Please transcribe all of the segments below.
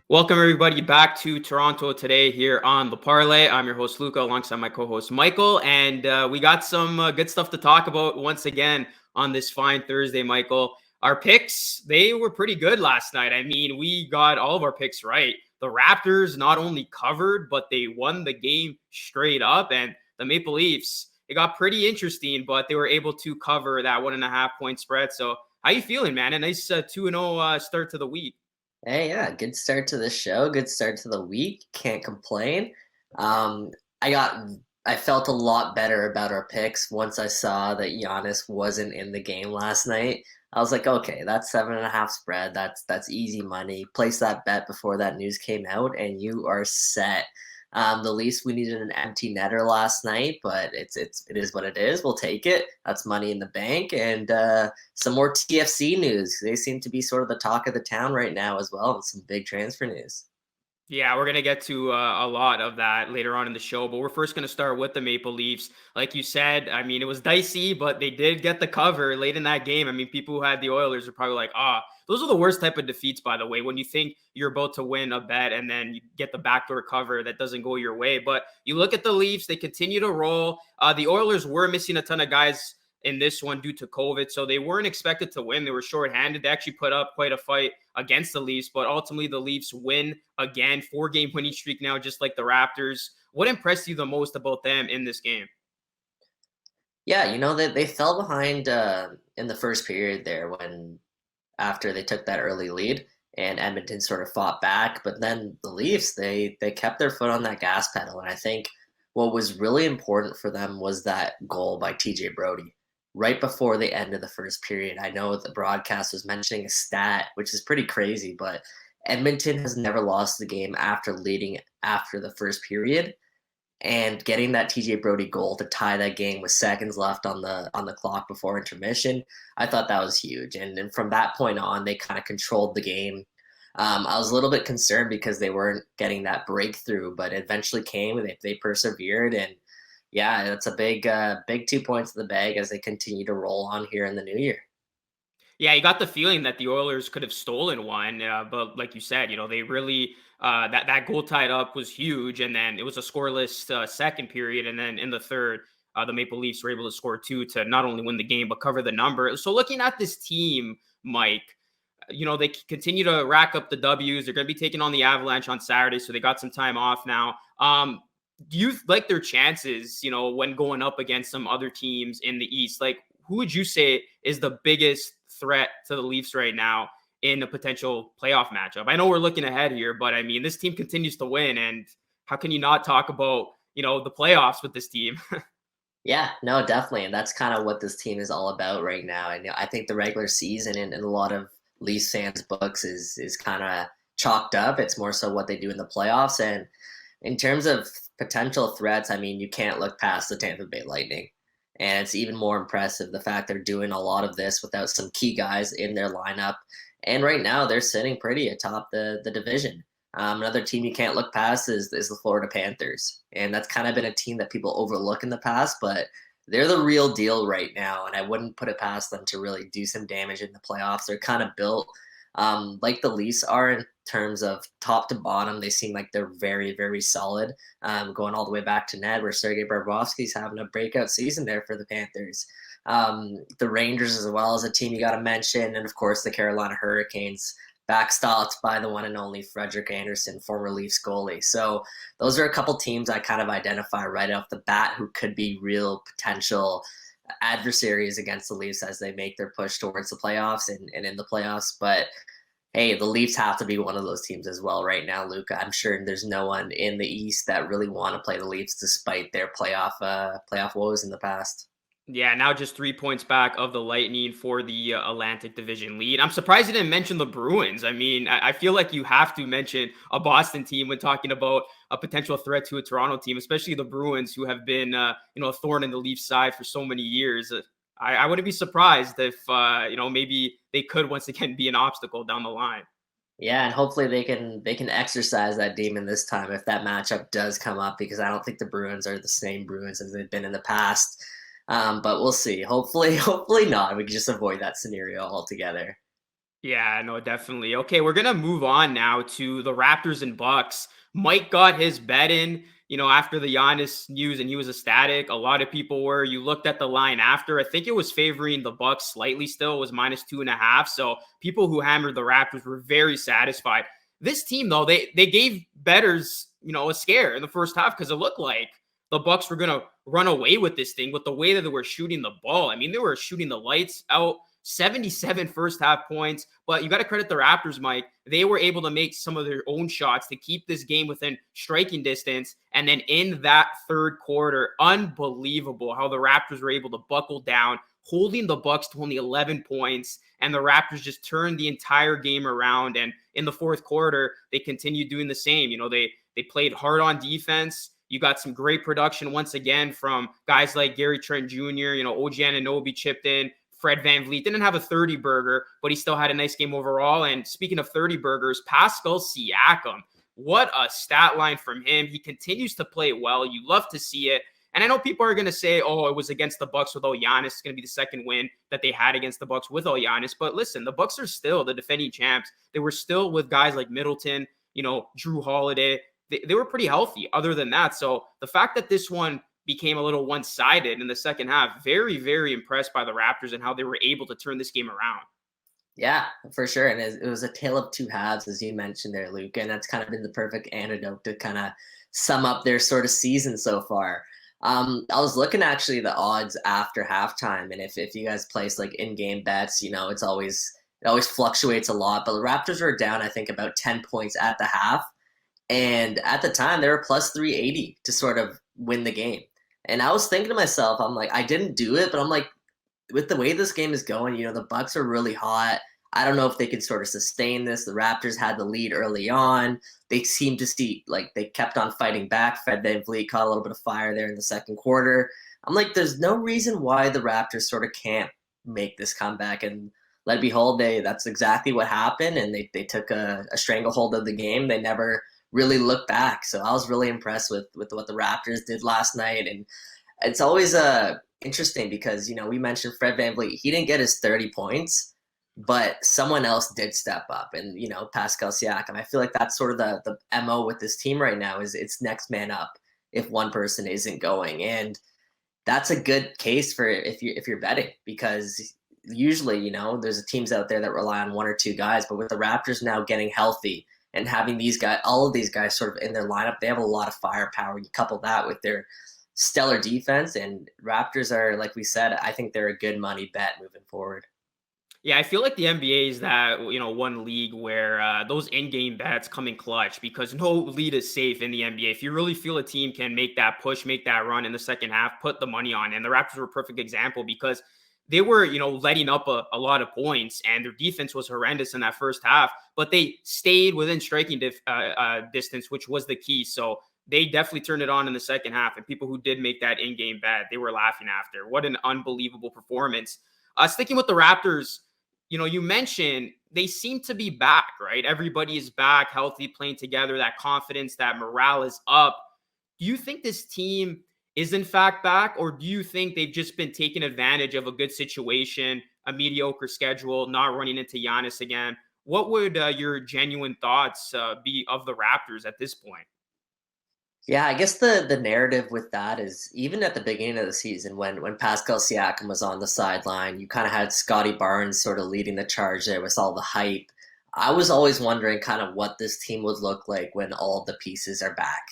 Welcome everybody back to Toronto today here on the Parlay. I'm your host Luca alongside my co-host Michael, and we got some good stuff to talk about once again on this fine Thursday, Michael. Our picks, they were pretty good last night. I mean, we got all of our picks right. The Raptors not only covered, but they won the game straight up, and the Maple Leafs, it got pretty interesting, but they were able to cover that 1.5 point spread. So how you feeling, man? A nice 2-0 start to the week. Hey, yeah, good start to the show. Good start to the week. Can't complain. Um, I got, I felt a lot better about our picks once I saw that Giannis wasn't in the game last night. I was like, okay, that's 7.5 spread. That's easy money. Place that bet before that news came out, and you are set. The Leafs, we needed an empty netter last night, but it is what it is. We'll take it. That's money in the bank, and some more TFC news. They seem to be sort of the talk of the town right now as well, and some big transfer news. Yeah, we're going to get to a lot of that later on in the show, but we're first going to start with the Maple Leafs. Like you said, I mean, it was dicey, but they did get the cover late in that game. I mean, people who had the Oilers are probably like, those are the worst type of defeats, by the way, when you think you're about to win a bet and then you get the backdoor cover that doesn't go your way. But you look at the Leafs, they continue to roll. The Oilers were missing a ton of guys in this one due to COVID. So they weren't expected to win. They were shorthanded. They actually put up quite a fight against the Leafs, but ultimately the Leafs win again, 4-game winning streak now, just like the Raptors. What impressed you the most about them in this game? Yeah, they fell behind in the first period there when after they took that early lead, and Edmonton sort of fought back. But then the Leafs, they kept their foot on that gas pedal, and I think what was really important for them was that goal by TJ Brody right before the end of the first period. I know the broadcast was mentioning a stat, which is pretty crazy, but Edmonton has never lost the game after leading after the first period, and getting that TJ Brody goal to tie that game with seconds left on the clock before intermission, I thought that was huge. And from that point on, they kind of controlled the game. I was a little bit concerned because they weren't getting that breakthrough, but it eventually came. And they persevered, and yeah, it's a big 2 points in the bag as they continue to roll on here in the new year. Yeah, you got the feeling that the Oilers could have stolen one, but like you said, they really that goal tied up was huge, and then it was a scoreless second period, and then in the third, the Maple Leafs were able to score two to not only win the game but cover the number. So looking at this team, Mike, they continue to rack up the W's. They're going to be taking on the Avalanche on Saturday, so they got some time off now. Do you like their chances, when going up against some other teams in the East? Like, who would you say is the biggest threat to the Leafs right now in a potential playoff matchup? I know we're looking ahead here, but I mean, this team continues to win, and how can you not talk about, the playoffs with this team? Yeah, no, definitely, and that's kind of what this team is all about right now. And I think the regular season in a lot of Leafs fans' books is kind of chalked up. It's more so what they do in the playoffs. And in terms of potential threats, I mean, you can't look past the Tampa Bay Lightning. And it's even more impressive the fact they're doing a lot of this without some key guys in their lineup. And right now, they're sitting pretty atop the division. Another team you can't look past is the Florida Panthers, and that's kind of been a team that people overlook in the past, but they're the real deal right now, and I wouldn't put it past them to really do some damage in the playoffs. They're kind of built like the Leafs are in terms of top to bottom. They seem like they're very, very solid, going all the way back to Ned, where Sergei Bobrovsky's having a breakout season there for the Panthers. The Rangers as well as a team you got to mention, and of course the Carolina Hurricanes, backstopped by the one and only Frederik Andersen, former Leafs goalie. So those are a couple teams I kind of identify right off the bat who could be real potential adversaries against the Leafs as they make their push towards the playoffs and in the playoffs. But hey, the Leafs have to be one of those teams as well right now, Luca. I'm sure there's no one in the East that really want to play the Leafs despite their playoff woes in the past. Yeah, now just 3 points back of the Lightning for the Atlantic Division lead. I'm surprised you didn't mention the Bruins. I mean, I feel like you have to mention a Boston team when talking about a potential threat to a Toronto team, especially the Bruins, who have been, a thorn in the Leafs side for so many years. I wouldn't be surprised if, maybe they could once again be an obstacle down the line. Yeah, and hopefully they can exercise that demon this time if that matchup does come up, because I don't think the Bruins are the same Bruins as they've been in the past. But we'll see. Hopefully, hopefully not. We can just avoid that scenario altogether. Yeah, no, definitely. Okay, we're gonna move on now to the Raptors and Bucks. Mike got his bet in, after the Giannis news, and he was ecstatic. A lot of people were. You looked at the line after. I think it was favoring the Bucks slightly. Still, it was -2.5. So people who hammered the Raptors were very satisfied. This team, though, they gave betters, a scare in the first half because it looked like the Bucks were gonna run away with this thing with the way that they were shooting the ball. I mean, they were shooting the lights out. 77 first half points, but you got to credit the Raptors, Mike. They were able to make some of their own shots to keep this game within striking distance. And then in that third quarter, unbelievable how the Raptors were able to buckle down, holding the Bucks to only 11 points. And the Raptors just turned the entire game around. And in the fourth quarter, they continued doing the same. They played hard on defense. You got some great production once again from guys like Gary Trent Jr., OG Anunoby chipped in. Fred VanVleet didn't have a 30 burger, but he still had a nice game overall. And speaking of 30 burgers, Pascal Siakam, what a stat line from him. He continues to play well. You love to see it. And I know people are going to say, oh, it was against the Bucks without Giannis. It's going to be the second win that they had against the Bucks without Giannis. But listen, the Bucks are still the defending champs. They were still with guys like Middleton, Drew Holiday. They were pretty healthy other than that. So the fact that this one became a little one-sided in the second half. Very, very impressed by the Raptors and how they were able to turn this game around. Yeah, for sure. And it was a tale of two halves, as you mentioned there, Luke. And that's kind of been the perfect antidote to kind of sum up their sort of season so far. I was looking actually the odds after halftime, and if you guys place like in-game bets, it always fluctuates a lot. But the Raptors were down, I think, about 10 points at the half, and at the time they were plus 380 to sort of win the game. And I was thinking to myself, I'm like, I didn't do it, but I'm like, with the way this game is going, the Bucks are really hot. I don't know if they can sort of sustain this. The Raptors had the lead early on. They seemed to see like they kept on fighting back. Fred VanVleet caught a little bit of fire there in the second quarter. I'm like, there's no reason why the Raptors sort of can't make this comeback. And let it behold, that's exactly what happened. And they took a stranglehold of the game. They never really looked back. So I was really impressed with what the Raptors did last night. And it's always interesting because, we mentioned Fred VanVleet. He didn't get his 30 points, but someone else did step up. And, Pascal Siakam, I feel like that's sort of the MO with this team right now is it's next man up if one person isn't going. And that's a good case for if you're betting because usually, there's teams out there that rely on one or two guys, but with the Raptors now getting healthy and having all of these guys sort of in their lineup, they have a lot of firepower. You couple that with their stellar defense, and Raptors are, like we said, I think they're a good money bet moving forward. Yeah, I feel like the NBA is that, one league where those in-game bets come in clutch because no lead is safe in the NBA. If you really feel a team can make that push, make that run in the second half, put the money on. And the Raptors were a perfect example because they were, letting up a lot of points and their defense was horrendous in that first half, but they stayed within striking distance, which was the key. So they definitely turned it on in the second half. And people who did make that in-game bet, they were laughing after. What an unbelievable performance. Sticking with the Raptors, you mentioned they seem to be back, right? Everybody is back, healthy, playing together, that confidence, that morale is up. Do you think this team is in fact back, or do you think they've just been taking advantage of a good situation, a mediocre schedule, not running into Giannis again? What would your genuine thoughts be of the Raptors at this point? Yeah, I guess the narrative with that is even at the beginning of the season when Pascal Siakam was on the sideline, you kind of had Scotty Barnes sort of leading the charge there with all the hype. I was always wondering kind of what this team would look like when all the pieces are back.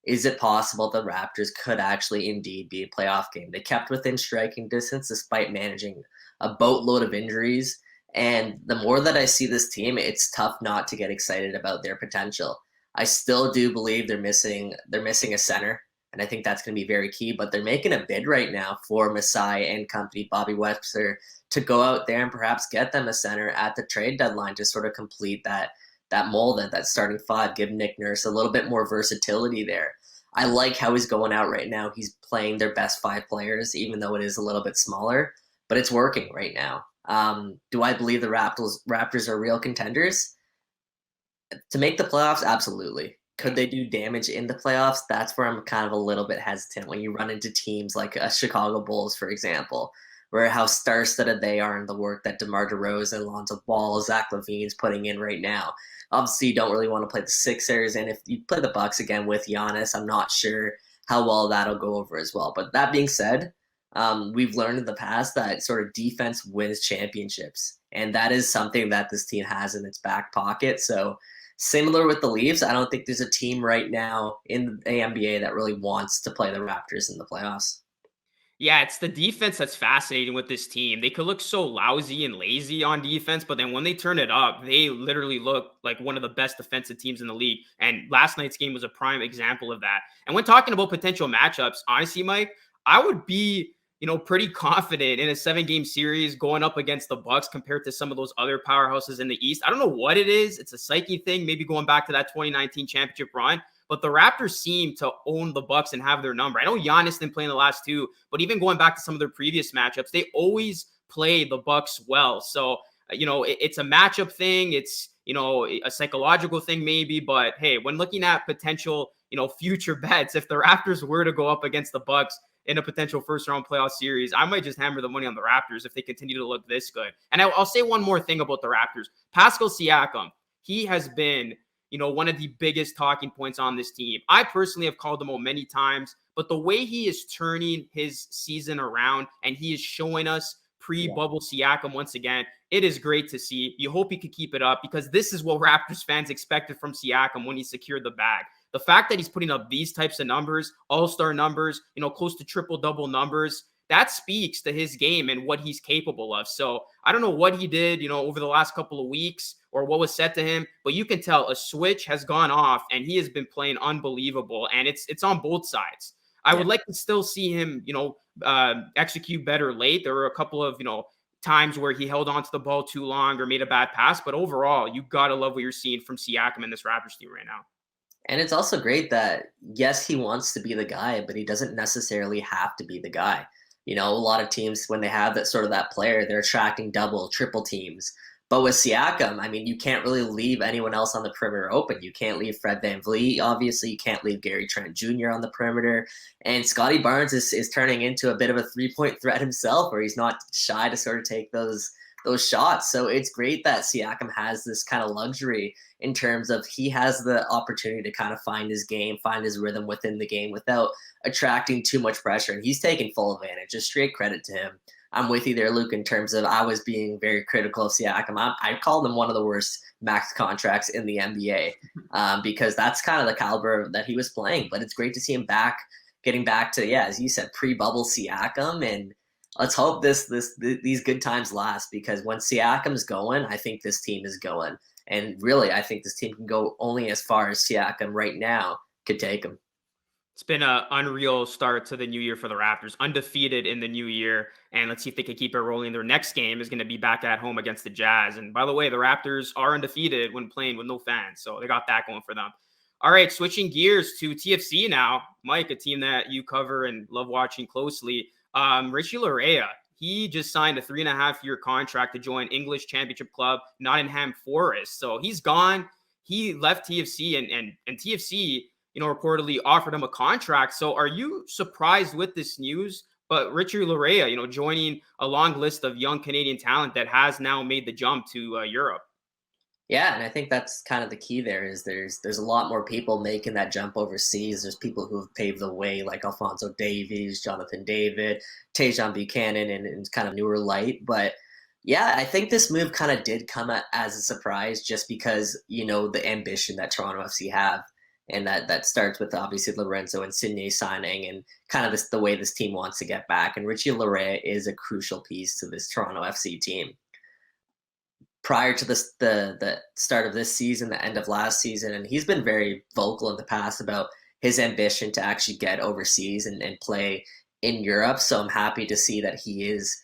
Is it possible the Raptors could actually indeed be a playoff game? They kept within striking distance despite managing a boatload of injuries. And the more that I see this team, it's tough not to get excited about their potential. I still do believe they're missing a center, and I think that's going to be very key. But they're making a bid right now for Masai and company, Bobby Webster, to go out there and perhaps get them a center at the trade deadline to sort of complete that mold, that starting five, give Nick Nurse a little bit more versatility there. I like how he's going out right now. He's playing their best five players, even though it is a little bit smaller, but it's working right now. Do I believe the Raptors are real contenders? To make the playoffs, absolutely. Could they do damage in the playoffs? That's where I'm kind of a little bit hesitant when you run into teams like Chicago Bulls, for example. or how star-studded they are in the work that DeMar DeRozan, Lonzo Ball, Zach LaVine's putting in right now. Obviously, you don't really want to play the Sixers, and if you play the Bucks again with Giannis, I'm not sure how well that'll go over as well. But that being said, we've learned in the past that sort of defense wins championships, and that is something that this team has in its back pocket. So similar with the Leafs, I don't think there's a team right now in the NBA that really wants to play the Raptors in the playoffs. Yeah, it's the defense that's fascinating with this team. They could look so lousy and lazy on defense, but then when they turn it up, they literally look like one of the best defensive teams in the league. And last night's game was a prime example of that. And when talking about potential matchups, honestly, Mike, I would be, pretty confident in a 7-game series going up against the Bucks compared to some of those other powerhouses in the East. I don't know what it is. It's a psyche thing, maybe going back to that 2019 championship run. But the Raptors seem to own the Bucks and have their number. I know Giannis didn't play in the last two, but even going back to some of their previous matchups, they always play the Bucks well. So, it's a matchup thing. It's, a psychological thing maybe. But hey, when looking at potential, future bets, if the Raptors were to go up against the Bucks in a potential first-round playoff series, I might just hammer the money on the Raptors if they continue to look this good. And I'll say one more thing about the Raptors. Pascal Siakam, he has been one of the biggest talking points on this team. I personally have called him out many times, but the way he is turning his season around and he is showing us pre-bubble Siakam once again, it is great to see. You hope he could keep it up because this is what Raptors fans expected from Siakam when he secured the bag. The fact that he's putting up these types of numbers, all-star numbers, close to triple-double numbers, that speaks to his game and what he's capable of. So I don't know what he did, over the last couple of weeks or what was said to him, but you can tell a switch has gone off and he has been playing unbelievable. And it's on both sides. I would like to still see him, execute better late. There were a couple of, times where he held on to the ball too long or made a bad pass. But overall, you got to love what you're seeing from Siakam in this Raptors team right now. And it's also great that, yes, he wants to be the guy, but he doesn't necessarily have to be the guy. A lot of teams, when they have that sort of that player, they're attracting double, triple teams. But with Siakam, I mean, you can't really leave anyone else on the perimeter open. You can't leave Fred VanVleet, obviously. You can't leave Gary Trent Jr. on the perimeter. And Scotty Barnes is turning into a bit of a three-point threat himself, where he's not shy to sort of take those shots. So it's great that Siakam has this kind of luxury in terms of he has the opportunity to kind of find his game, find his rhythm within the game without attracting too much pressure. And he's taking full advantage. Just straight credit to him. I'm with you there, Luke, in terms of I was being very critical of Siakam. I called him one of the worst max contracts in the NBA because that's kind of the caliber that he was playing. But it's great to see him back, getting back to, yeah, as you said, pre-bubble Siakam. And let's hope these good times last because when Siakam's going, I think this team is going. And really, I think this team can go only as far as Siakam right now could take him. It's been an unreal start to the new year for the Raptors, undefeated in the new year. And let's see if they can keep it rolling. Their next game is going to be back at home against the Jazz. And by the way, the Raptors are undefeated when playing with no fans. So they got that going for them. All right, switching gears to TFC now. Mike, a team that you cover and love watching closely. Richie Laryea, he just signed a 3.5-year contract to join English Championship club Nottingham Forest. So he's gone. He left TFC and TFC, reportedly offered him a contract. So are you surprised with this news? But Richie Laryea, joining a long list of young Canadian talent that has now made the jump to Europe. Yeah, and I think that's kind of the key there is there's a lot more people making that jump overseas. There's people who have paved the way like Alphonso Davies, Jonathan David, Tajon Buchanan, and kind of newer light. But yeah, I think this move kind of did come as a surprise just because, the ambition that Toronto FC have. And that starts with obviously Lorenzo and Singh signing and kind of the way this team wants to get back. And Richie Laryea is a crucial piece to this Toronto FC team. Prior to the start of this season, the end of last season, and he's been very vocal in the past about his ambition to actually get overseas and play in Europe. So I'm happy to see that he is,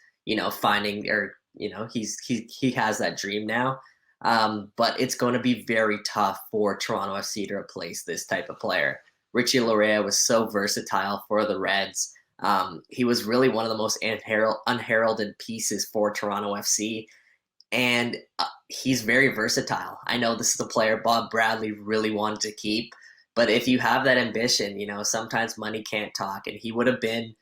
finding or he has that dream now. But it's going to be very tough for Toronto FC to replace this type of player. Richie Laryea was so versatile for the Reds. He was really one of the most unheralded pieces for Toronto FC. And he's very versatile. I know this is a player Bob Bradley really wanted to keep, but if you have that ambition, sometimes money can't talk. And he would have been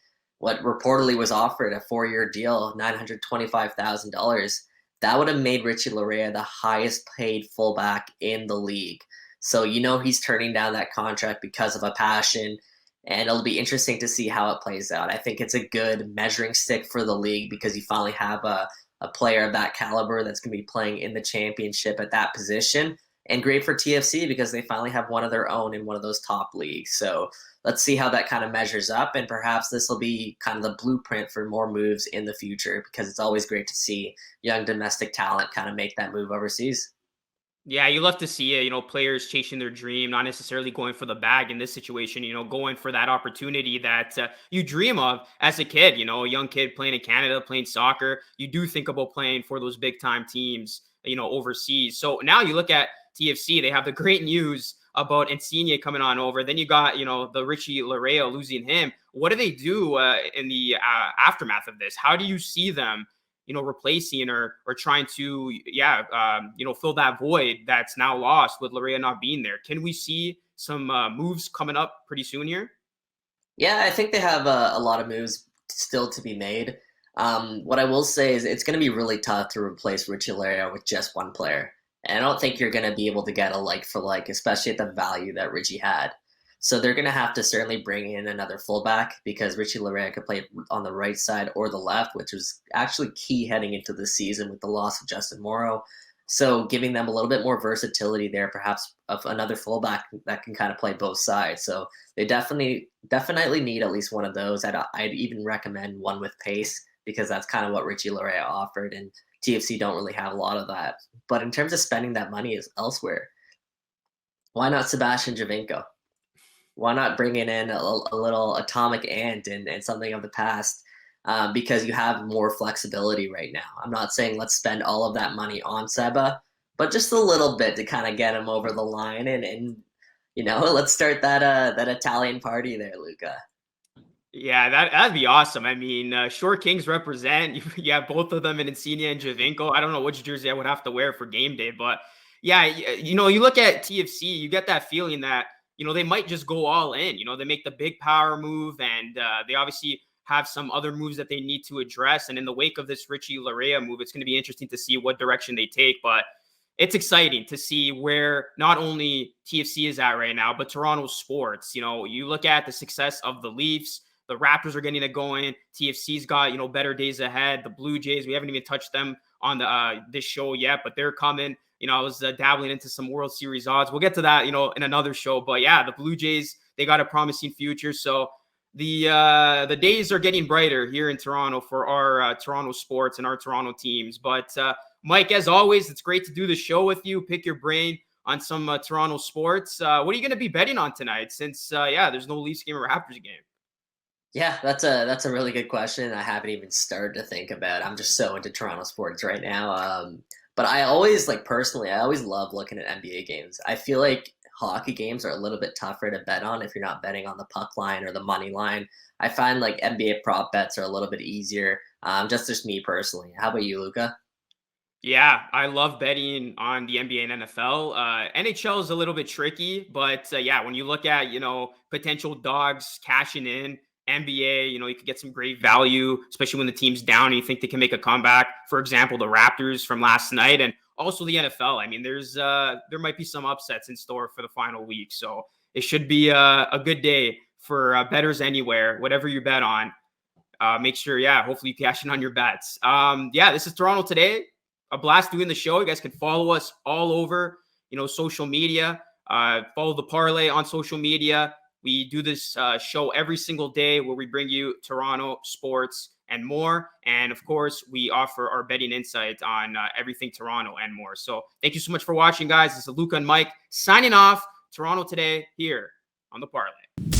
what reportedly was offered, a 4-year deal, $925,000. That would have made Richie Laryea the highest paid fullback in the league. So he's turning down that contract because of a passion, and it'll be interesting to see how it plays out. I think it's a good measuring stick for the league because you finally have a player of that caliber that's going to be playing in the championship at that position. And great for TFC because they finally have one of their own in one of those top leagues. So let's see how that kind of measures up. And perhaps this will be kind of the blueprint for more moves in the future because it's always great to see young domestic talent kind of make that move overseas. Yeah, you love to see it, players chasing their dream, not necessarily going for the bag in this situation, going for that opportunity that you dream of as a kid, a young kid playing in Canada, playing soccer. You do think about playing for those big time teams, overseas. So now you look at TFC, they have the great news about Insigne coming on over. Then you got, the Richie Laryea losing him. What do they do in the aftermath of this? How do you see them replacing or trying to, fill that void that's now lost with Laryea not being there? Can we see some moves coming up pretty soon here? Yeah, I think they have a lot of moves still to be made. What I will say is it's going to be really tough to replace Richie Laryea with just one player. And I don't think you're going to be able to get a like for like, especially at the value that Richie had. So they're going to have to certainly bring in another fullback because Richie Laryea could play on the right side or the left, which was actually key heading into the season with the loss of Justin Morrow. So giving them a little bit more versatility there, perhaps of another fullback that can kind of play both sides. So they definitely need at least one of those. I'd even recommend one with pace because that's kind of what Richie Laryea offered, and TFC don't really have a lot of that. But in terms of spending that money is elsewhere, why not Sebastian Javinko? Why not bringing in a little atomic ant and something of the past? Because you have more flexibility right now. I'm not saying let's spend all of that money on Seba, but just a little bit to kind of get him over the line and let's start that Italian party there, Luca. Yeah, that'd be awesome. I mean, Short Kings represent. You have both of them in Insigne and Javinko. I don't know which jersey I would have to wear for game day, but yeah, you look at TFC, you get that feeling that they might just go all in. They make the big power move, and they obviously have some other moves that they need to address. And in the wake of this Richie Laryea move, it's going to be interesting to see what direction they take. But it's exciting to see where not only TFC is at right now, but Toronto sports. You look at the success of the Leafs. The Raptors are getting it going. TFC's got, better days ahead. The Blue Jays, we haven't even touched them on this show yet, but they're coming. I was dabbling into some World Series odds. We'll get to that, in another show. But yeah, the Blue Jays, they got a promising future. So the days are getting brighter here in Toronto for our Toronto sports and our Toronto teams. But Mike, as always, it's great to do the show with you. Pick your brain on some Toronto sports. What are you going to be betting on tonight? Since there's no Leafs game or Raptors game. Yeah, that's a really good question. I haven't even started to think about. I'm just so into Toronto sports right now. But I always personally, I always love looking at NBA games. I feel like hockey games are a little bit tougher to bet on if you're not betting on the puck line or the money line. I find NBA prop bets are a little bit easier. Just me personally. How about you, Luca? Yeah, I love betting on the NBA and NFL. NHL is a little bit tricky, but yeah, when you look at potential dogs cashing in, NBA, you could get some great value, especially when the team's down and you think they can make a comeback. For example, the Raptors from last night, and also the NFL. I mean, there might be some upsets in store for the final week, so it should be a good day for bettors anywhere. Whatever you bet on, make sure, hopefully you cash in on your bets. This is Toronto Today. A blast doing the show. You guys can follow us all over, social media. Follow the parlay on social media. We do this show every single day where we bring you Toronto sports and more. And of course, we offer our betting insight on everything Toronto and more. So thank you so much for watching, guys. This is Luca and Mike signing off. Toronto Today here on the parlay.